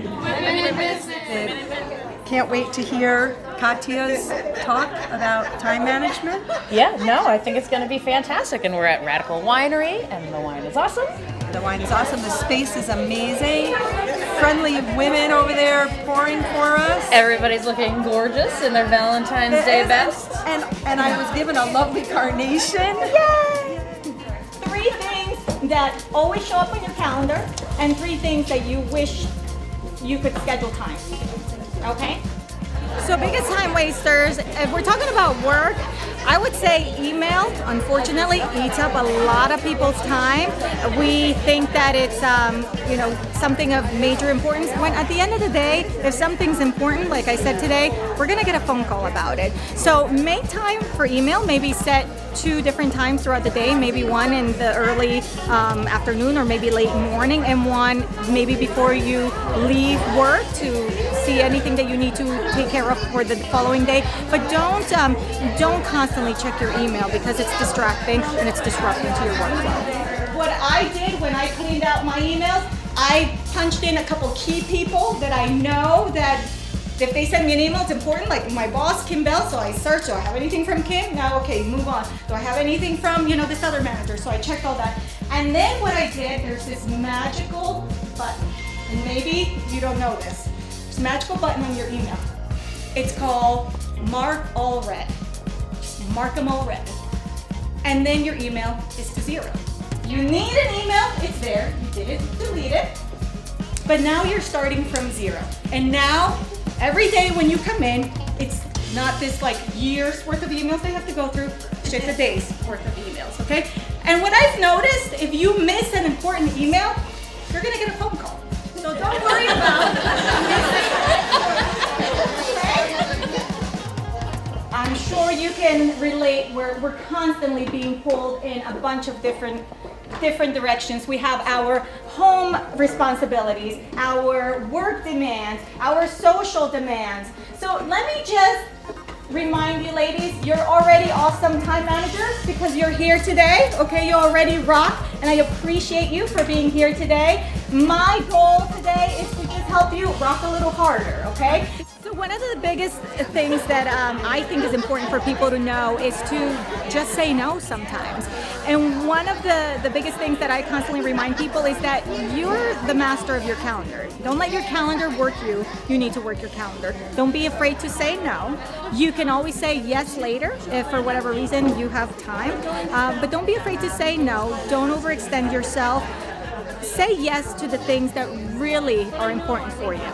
Women in business. Can't wait to hear Katya's talk about time management. Yeah, no, I think it's going to be fantastic. And we're at Radical Winery, and the wine is awesome. The wine is awesome. The space is amazing. Friendly women over there pouring for us. Everybody's looking gorgeous in their Valentine's Day best. And I was given a lovely carnation. Yay! 3 things that always show up on your calendar, and 3 things that you wish you could schedule time. Okay? So biggest time wasters, if we're talking about work, I would say email, unfortunately, eats up a lot of people's time. We think that it's something of major importance, when at the end of the day, if something's important, like I said today, we're gonna get a phone call about it. So make time for email, maybe set 2 different times throughout the day, maybe one in the early afternoon or maybe late morning, and one maybe before you leave work to see anything that you need to take care of for the following day. But don't constantly check your email, because it's distracting and it's disrupting to your workflow. What I did when I cleaned out my emails, I punched in a couple key people that I know that if they send me an email, it's important, like my boss, Kim Bell, so I searched, do I have anything from Kim? No, okay, move on. Do I have anything from, this other manager? So I checked all that. And then what I did, there's this magical button, and maybe you don't know this. There's a magical button on your email. It's called Mark All Red. Just mark them all red. And then your email is to 0. You need an email, it's there, you didn't delete it, but now you're starting from 0. And now, every day when you come in, it's not this like years worth of emails they have to go through, it's just a day's worth of emails, okay? And what I've noticed, if you miss an important email, you're gonna get a phone call. So don't worry about I'm sure you can relate. We're constantly being pulled in a bunch of different directions. We have our home responsibilities, our work demands, our social demands. So let me just remind you, ladies, you're already awesome time managers because you're here today. Okay, you already rock, and I appreciate you for being here today. My goal today is to just help you rock a little harder, okay? So one of the biggest things that I think is important for people to know is to just say no sometimes. And one of the biggest things that I constantly remind people is that you're the master of your calendar. Don't let your calendar work you. You need to work your calendar. Don't be afraid to say no. You can always say yes later if for whatever reason you have time. But don't be afraid to say no. Don't overextend yourself. Say yes to the things that really are important for you.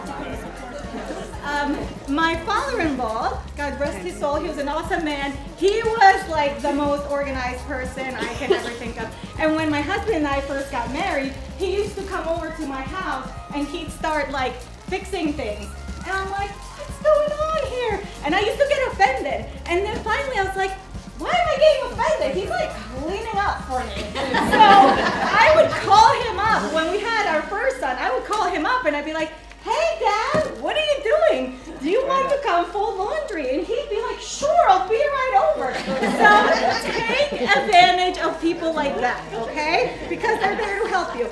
My father-in-law, God rest his soul, he was an awesome man. He was like the most organized person I could ever think of. And when my husband and I first got married, he used to come over to my house and he'd start like fixing things. And I'm like, what's going on here? And I used to get offended. And then finally I was like, why am I getting offended? He's like cleaning up for me. So I would call him up. When we had our first son, I would call him up and I'd be like, hey Dad, what are you doing? Do you want to come fold laundry? And he'd be like, sure, I'll be right over. So take advantage of people like that, okay? Because they're there to help you.